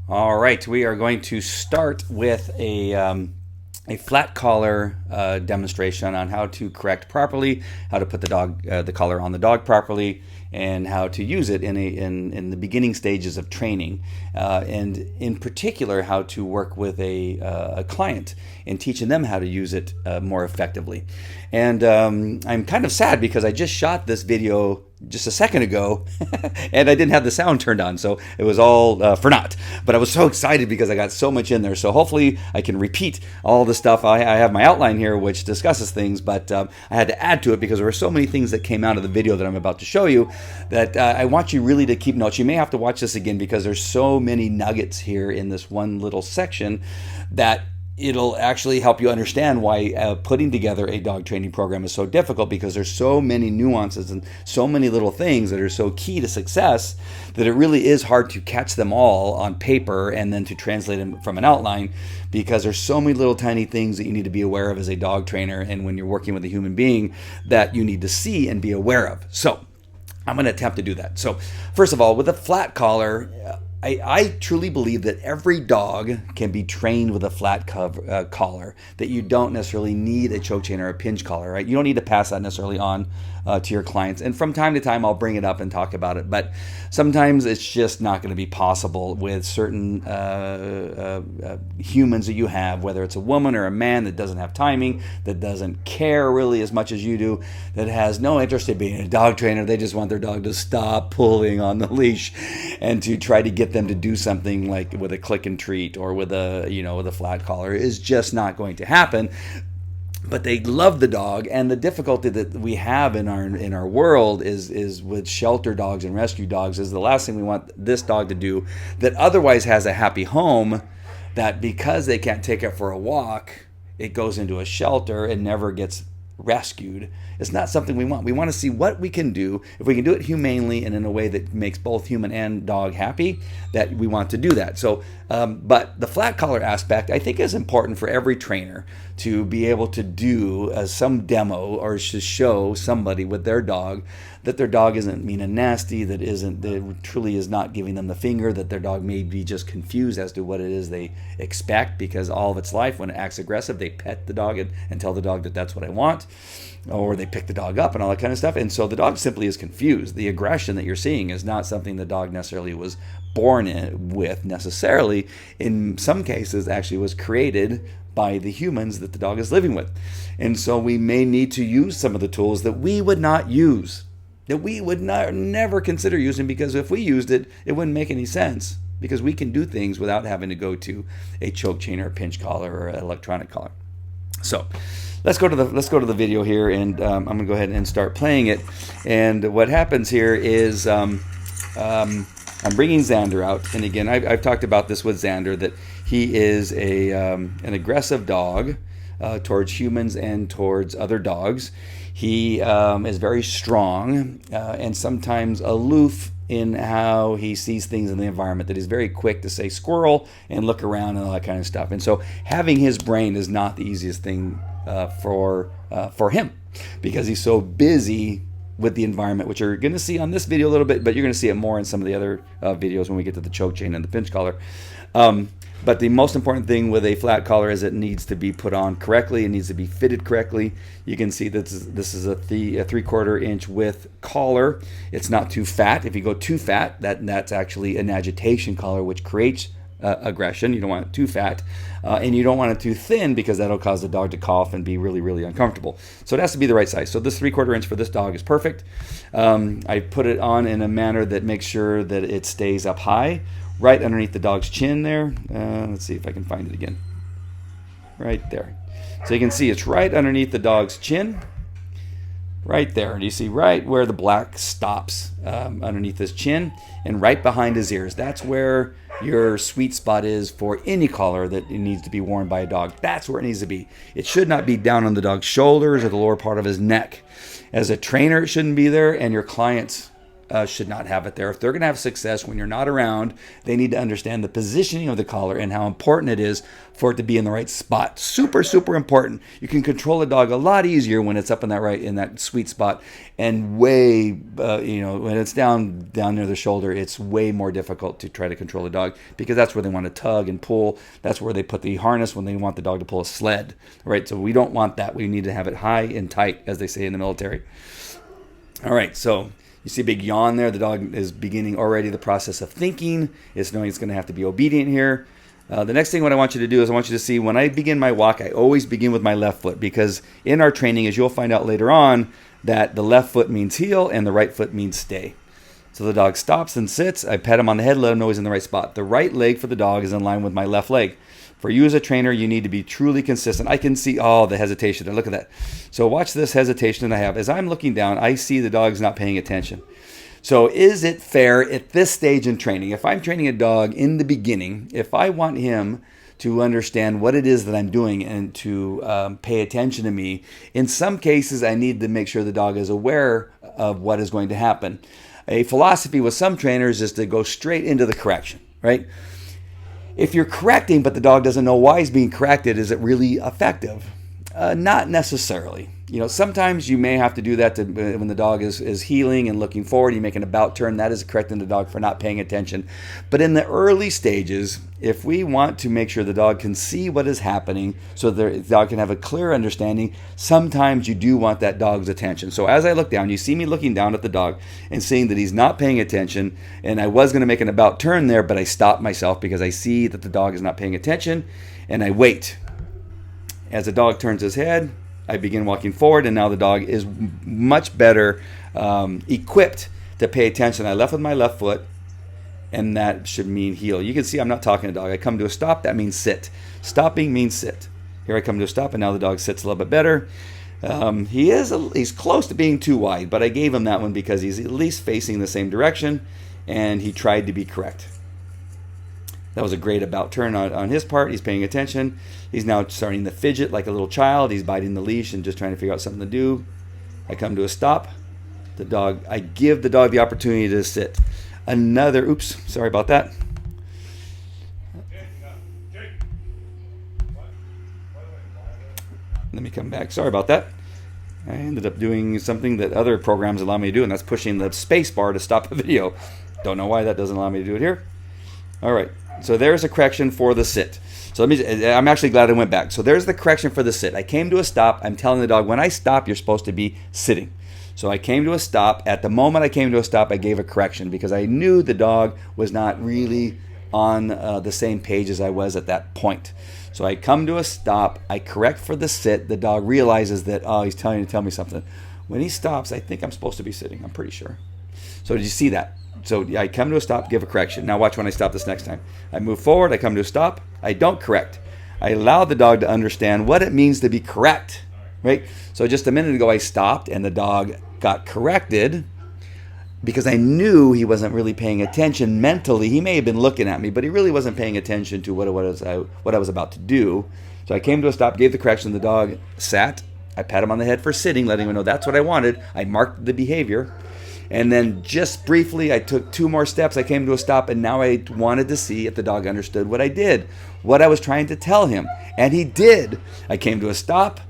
All right, we are going to start with a flat collar demonstration on how to correct properly, how to put the collar on the dog properly, and how to use it in the beginning stages of training, and in particular how to work with a client and teaching them how to use it more effectively. And I'm kind of sad because I just shot this video just a second ago and I didn't have the sound turned on, so it was all for naught. But I was so excited because I got so much in there, so hopefully I can repeat all the stuff. I have my outline here which discusses things, but I had to add to it because there were so many things that came out of the video that I'm about to show you that I want you really to keep notes. You may have to watch this again because there's so many nuggets here in this one little section that it'll actually help you understand why putting together a dog training program is so difficult, because there's so many nuances and so many little things that are so key to success that it really is hard to catch them all on paper and then to translate them from an outline, because there's so many little tiny things that you need to be aware of as a dog trainer and when you're working with a human being that you need to see and be aware of. So I'm going to attempt to do that. So first of all, with a flat collar, I truly believe that every dog can be trained with a flat collar, that you don't necessarily need a choke chain or a pinch collar, right? You don't need to pass that necessarily on to your clients. And from time to time, I'll bring it up and talk about it. But sometimes it's just not going to be possible with certain humans that you have, whether it's a woman or a man that doesn't have timing, that doesn't care really as much as you do, that has no interest in being a dog trainer. They just want their dog to stop pulling on the leash and to try to get them to do something like with a click and treat or with a flat collar is just not going to happen. But they love the dog, and the difficulty that we have in our world is with shelter dogs and rescue dogs is the last thing we want this dog to do that otherwise has a happy home, that because they can't take it for a walk, it goes into a shelter and never gets rescued. It's not something we want. We want to see what we can do. If we can do it humanely and in a way that makes both human and dog happy, that we want to do that. So, but the flat collar aspect, I think, is important for every trainer to be able to do some demo or to show somebody with their dog that their dog isn't mean and nasty, that truly is not giving them the finger, that their dog may be just confused as to what it is they expect, because all of its life, when it acts aggressive, they pet the dog and tell the dog that that's what I want, or they pick the dog up and all that kind of stuff. And so the dog simply is confused. The aggression that you're seeing is not something the dog necessarily was born with necessarily. In some cases, actually was created by the humans that the dog is living with. And so we may need to use some of the tools that we would not use, that we would never consider using, because if we used it, it wouldn't make any sense, because we can do things without having to go to a choke chain or a pinch collar or an electronic collar. So let's go to the video here, and I'm going to go ahead and start playing it. And what happens here is I'm bringing Xander out, and again, I've talked about this with Xander, that he is an aggressive dog towards humans and towards other dogs. He is very strong and sometimes aloof in how he sees things in the environment, that he's very quick to say squirrel and look around and all that kind of stuff. And so having his brain is not the easiest thing for him, because he's so busy with the environment, which you're going to see on this video a little bit, but you're going to see it more in some of the other videos when we get to the choke chain and the pinch collar. But the most important thing with a flat collar is it needs to be put on correctly. It needs to be fitted correctly. You can see that this is a 3/4 inch width collar. It's not too fat. If you go too fat, that's actually an agitation collar, which creates aggression. You don't want it too fat, and you don't want it too thin, because that'll cause the dog to cough and be really, really uncomfortable. So it has to be the right size. So this 3/4 inch for this dog is perfect. I put it on in a manner that makes sure that it stays up high, right underneath the dog's chin there. Let's see if I can find it again. Right there. So you can see it's right underneath the dog's chin. Right there. Do you see right where the black stops underneath his chin, and right behind his ears? That's where your sweet spot is for any collar that needs to be worn by a dog. That's where it needs to be. It should not be down on the dog's shoulders or the lower part of his neck. As a trainer, it shouldn't be there, and your clients should not have it there. If they're going to have success when you're not around, they need to understand the positioning of the collar and how important it is for it to be in the right spot. Super, super important. You can control a dog a lot easier when it's up in that sweet spot, and way, when it's down near the shoulder, it's way more difficult to try to control a dog, because that's where they want to tug and pull. That's where they put the harness when they want the dog to pull a sled, right? So we don't want that. We need to have it high and tight, as they say in the military. All right, so you see a big yawn there. The dog is beginning already the process of thinking. It's knowing it's going to have to be obedient here. The next thing what I want you to do is I want you to see when I begin my walk, I always begin with my left foot, because in our training, as you'll find out later on, that the left foot means heel and the right foot means stay. So the dog stops and sits. I pat him on the head, let him know he's in the right spot. The right leg for the dog is in line with my left leg. For you as a trainer, you need to be truly consistent. I can see all the hesitation. Look at that. So watch this hesitation that I have. As I'm looking down, I see the dog's not paying attention. So is it fair at this stage in training, if I'm training a dog in the beginning, if I want him to understand what it is that I'm doing and to pay attention to me, in some cases I need to make sure the dog is aware of what is going to happen. A philosophy with some trainers is to go straight into the correction, right? If you're correcting, but the dog doesn't know why he's being corrected, is it really effective? Not necessarily. Sometimes you may have to do that when the dog is heeling and looking forward, you make an about turn. That is correcting the dog for not paying attention. But in the early stages, if we want to make sure the dog can see what is happening so the dog can have a clear understanding, sometimes you do want that dog's attention. So as I look down, you see me looking down at the dog and seeing that he's not paying attention. And I was going to make an about turn there, but I stopped myself because I see that the dog is not paying attention, and I wait. As the dog turns his head, I begin walking forward, and now the dog is much better equipped to pay attention. I left with my left foot, and that should mean heel. You can see I'm not talking to the dog. I come to a stop, that means sit. Stopping means sit. Here I come to a stop, and now the dog sits a little bit better. He's close to being too wide, but I gave him that one because he's at least facing the same direction, and he tried to be correct. That was a great about turn on his part. He's paying attention. He's now starting to fidget like a little child. He's biting the leash and just trying to figure out something to do. I come to a stop. I give the dog the opportunity to sit. Sorry about that. Let me come back. Sorry about that. I ended up doing something that other programs allow me to do, and that's pushing the space bar to stop a video. Don't know why that doesn't allow me to do it here. All right. So there's a correction for the sit. So I'm actually glad I went back. So there's the correction for the sit. I came to a stop. I'm telling the dog, when I stop, you're supposed to be sitting. So I came to a stop. At the moment I came to a stop, I gave a correction because I knew the dog was not really on the same page as I was at that point. So I come to a stop. I correct for the sit. The dog realizes that, he's trying to tell me something. When he stops, I think I'm supposed to be sitting. I'm pretty sure. So did you see that? So I come to a stop, give a correction. Now watch when I stop this next time. I move forward, I come to a stop, I don't correct. I allow the dog to understand what it means to be correct, right? So just a minute ago I stopped and the dog got corrected because I knew he wasn't really paying attention mentally. He may have been looking at me, but he really wasn't paying attention to what I was about to do. So I came to a stop, gave the correction, the dog sat. I pat him on the head for sitting, letting him know that's what I wanted. I marked the behavior. And then just briefly, I took 2 more steps. I came to a stop, and now I wanted to see if the dog understood what I did, what I was trying to tell him. And he did. I came to a stop.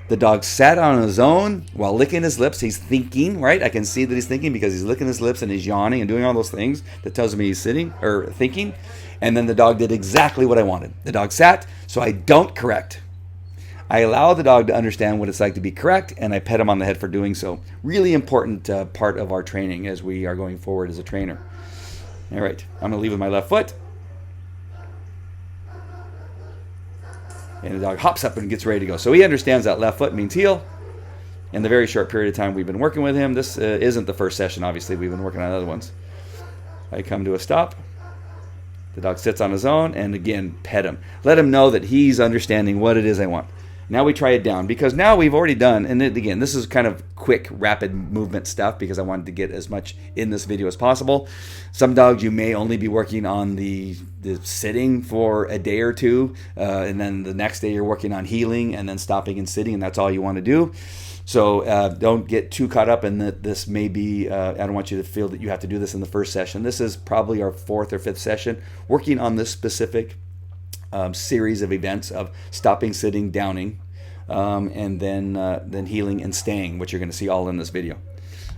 The dog sat on his own while licking his lips. He's thinking, right? I can see that he's thinking because he's licking his lips and he's yawning and doing all those things. That tells me he's sitting or thinking. And then the dog did exactly what I wanted. The dog sat, so I don't correct. I allow the dog to understand what it's like to be correct, and I pet him on the head for doing so. Really important part of our training as we are going forward as a trainer. All right, I'm going to leave with my left foot. And the dog hops up and gets ready to go. So he understands that left foot means heel. In the very short period of time we've been working with him, this isn't the first session, obviously. We've been working on other ones. I come to a stop. The dog sits on his own, and again, pet him. Let him know that he's understanding what it is I want. Now we try it down, because now we've already done, and again, this is kind of quick, rapid movement stuff because I wanted to get as much in this video as possible. Some dogs you may only be working on the sitting for a day or two, and then the next day you're working on heeling and then stopping and sitting, and that's all you want to do. So don't get too caught up in that this may be, I don't want you to feel that you have to do this in the first session. This is probably our 4th or 5th session working on this specific series of events of stopping, sitting, downing, and then healing and staying, which you're going to see all in this video.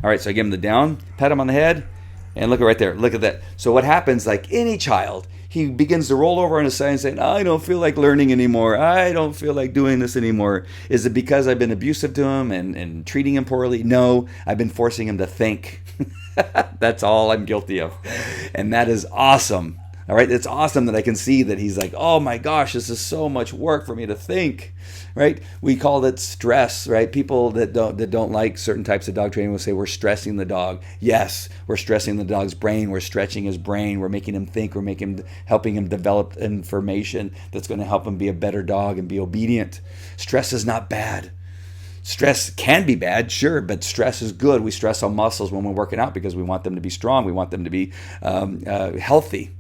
All right, so I give him the down, pat him on the head, and look right there. Look at that. So what happens, like any child, he begins to roll over on his side and say, I don't feel like learning anymore. I don't feel like doing this anymore. Is it because I've been abusive to him and treating him poorly? No, I've been forcing him to think. That's all I'm guilty of. And that is awesome. All right, it's awesome that I can see that he's like, oh my gosh, this is so much work for me to think, right? We call it stress, right? People that don't like certain types of dog training will say we're stressing the dog. Yes, we're stressing the dog's brain. We're stretching his brain. We're making him think. We're helping him develop information that's going to help him be a better dog and be obedient. Stress is not bad. Stress can be bad, sure, but stress is good. We stress our muscles when we're working out because we want them to be strong. We want them to be healthy.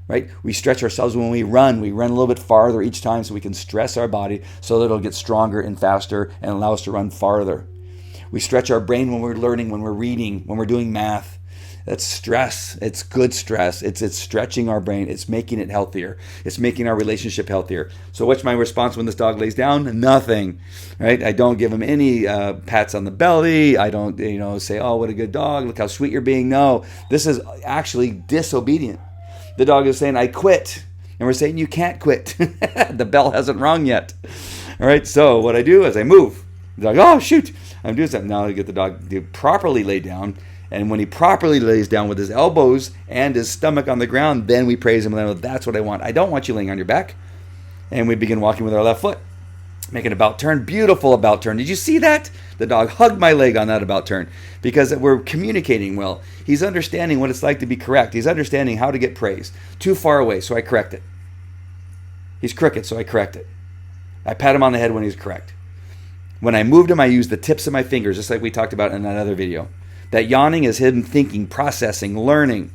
Right? We stretch ourselves when we run. We run a little bit farther each time so we can stress our body so that it'll get stronger and faster and allow us to run farther. We stretch our brain when we're learning, when we're reading, when we're doing math. That's stress. It's good stress. It's stretching our brain. It's making it healthier. It's making our relationship healthier. So what's my response when this dog lays down? Nothing. Right? I don't give him any pats on the belly. I don't say, oh, what a good dog. Look how sweet you're being. No, this is actually disobedient. The dog is saying, I quit. And we're saying, you can't quit. The bell hasn't rung yet. All right, so what I do is I move. The dog, oh, shoot. I'm doing something. Now I get the dog to properly lay down. And when he properly lays down with his elbows and his stomach on the ground, then we praise him. And that's what I want. I don't want you laying on your back. And we begin walking with our left foot. Make an about turn. Beautiful about turn. Did you see that? The dog hugged my leg on that about turn because we're communicating well. He's understanding what it's like to be correct. He's understanding how to get praise. Too far away, so I correct it. He's crooked, so I correct it. I pat him on the head when he's correct. When I moved him, I used the tips of my fingers, just like we talked about in that other video. That yawning is him thinking, processing, learning.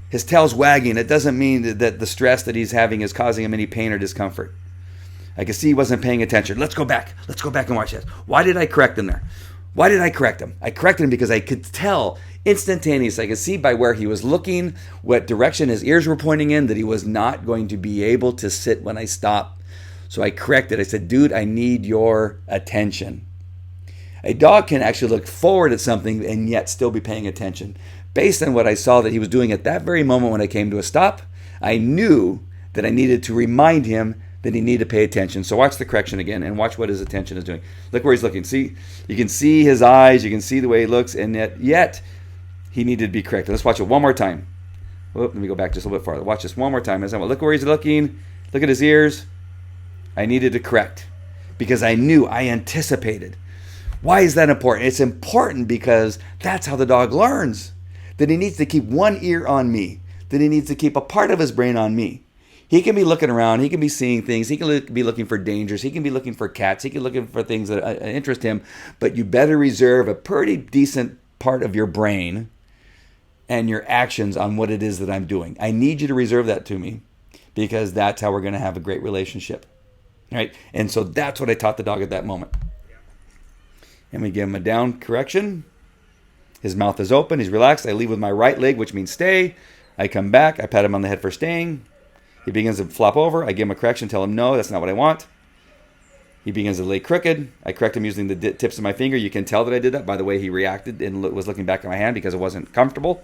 His tail's wagging. It doesn't mean that the stress that he's having is causing him any pain or discomfort. I could see he wasn't paying attention. Let's go back. Let's go back and watch this. Why did I correct him there? Why did I correct him? I corrected him because I could tell instantaneously. I could see by where he was looking, what direction his ears were pointing in, that he was not going to be able to sit when I stopped. So I corrected. I said, dude, I need your attention. A dog can actually look forward at something and yet still be paying attention. Based on what I saw that he was doing at that very moment when I came to a stop, I knew that I needed to remind him that he needed to pay attention. So watch the correction again and watch what his attention is doing. Look where he's looking. See, you can see his eyes, you can see the way he looks, and yet he needed to be corrected. Let's watch it one more time. Let me go back just a little bit farther. Watch this one more time. Look where he's looking. Look at his ears. I needed to correct because I knew, I anticipated. Why is that important? It's important because that's how the dog learns. That he needs to keep one ear on me. That he needs to keep a part of his brain on me. He can be looking around. He can be seeing things. He can be looking for dangers. He can be looking for cats. He can be looking for things that interest him. But you better reserve a pretty decent part of your brain and your actions on what it is that I'm doing. I need you to reserve that to me because that's how we're going to have a great relationship. Right? And so that's what I taught the dog at that moment. And we give him a down correction. His mouth is open. He's relaxed. I leave with my right leg, which means stay. I come back. I pat him on the head for staying. He begins to flop over. I give him a correction, tell him, no, that's not what I want. He begins to lay crooked. I correct him using the tips of my finger. You can tell that I did that by the way he reacted and was looking back at my hand because it wasn't comfortable.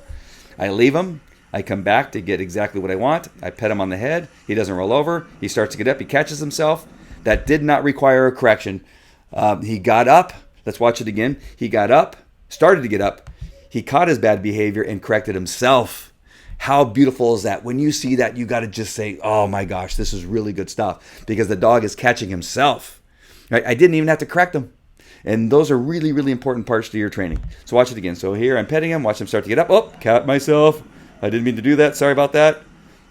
I leave him. I come back to get exactly what I want. I pet him on the head. He doesn't roll over. He starts to get up. He catches himself. That did not require a correction. He got up. Let's watch it again. He got up, started to get up. He caught his bad behavior and corrected himself. How beautiful is that? When you see that, you got to just say, oh my gosh, this is really good stuff because the dog is catching himself. Right? I didn't even have to correct him. And those are really, really important parts to your training. So watch it again. So here I'm petting him. Watch him start to get up. Oh, caught myself. I didn't mean to do that. Sorry about that.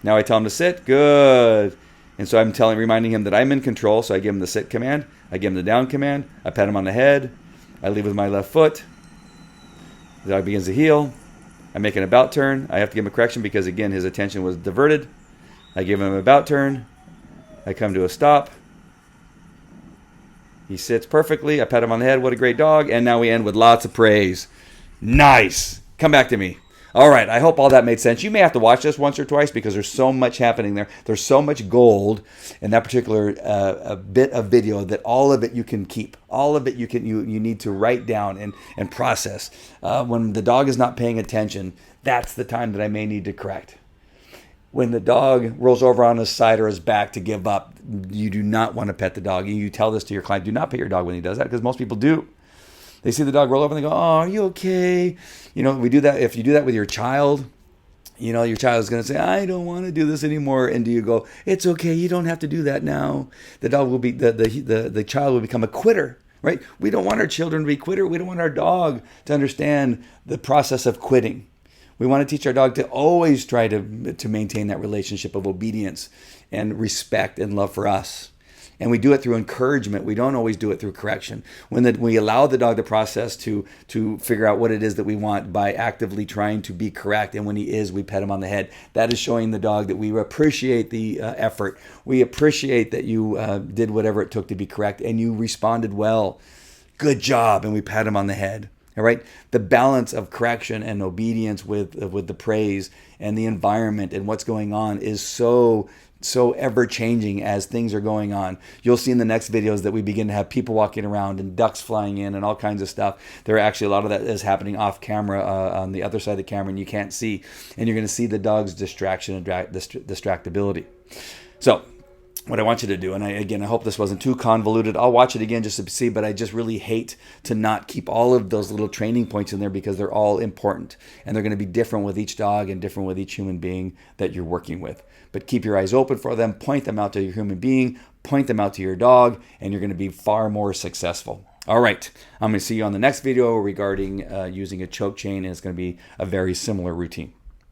Now I tell him to sit. Good. And so I'm reminding him that I'm in control. So I give him the sit command. I give him the down command. I pat him on the head. I leave with my left foot. The dog begins to heel. I make an about turn. I have to give him a correction because, again, his attention was diverted. I give him an about turn. I come to a stop. He sits perfectly. I pat him on the head. What a great dog. And now we end with lots of praise. Nice. Come back to me. All right. I hope all that made sense. You may have to watch this once or twice because there's so much happening there. There's so much gold in that particular bit of video that all of it you can keep. All of it you need to write down and process. When the dog is not paying attention, that's the time that I may need to correct. When the dog rolls over on his side or his back to give up, you do not want to pet the dog. You tell this to your client. Do not pet your dog when he does that, because most people do. They see the dog roll over and they go, "Oh, are you okay?" We do that. If you do that with your child, your child is going to say, "I don't want to do this anymore." And do you go, "It's okay. You don't have to do that now." The dog will be the child will become a quitter, right? We don't want our children to be quitter. We don't want our dog to understand the process of quitting. We want to teach our dog to always try to maintain that relationship of obedience and respect and love for us. And we do it through encouragement. We don't always do it through correction. When we allow the dog the process to figure out what it is that we want by actively trying to be correct, and when he is, we pet him on the head. That is showing the dog that we appreciate the effort. We appreciate that you did whatever it took to be correct, and you responded well. Good job, and we pat him on the head. All right, the balance of correction and obedience with the praise and the environment and what's going on is so ever changing as things are going on. You'll see in the next videos that we begin to have people walking around and ducks flying in and all kinds of stuff. There are actually a lot of that is happening off camera on the other side of the camera, and you can't see. And you're going to see the dog's distraction and distractibility. So what I want you to do, and I hope this wasn't too convoluted. I'll watch it again just to see, but I just really hate to not keep all of those little training points in there because they're all important. And they're going to be different with each dog and different with each human being that you're working with. But keep your eyes open for them, point them out to your human being, point them out to your dog, and you're going to be far more successful. All right, I'm going to see you on the next video regarding using a choke chain, and it's going to be a very similar routine.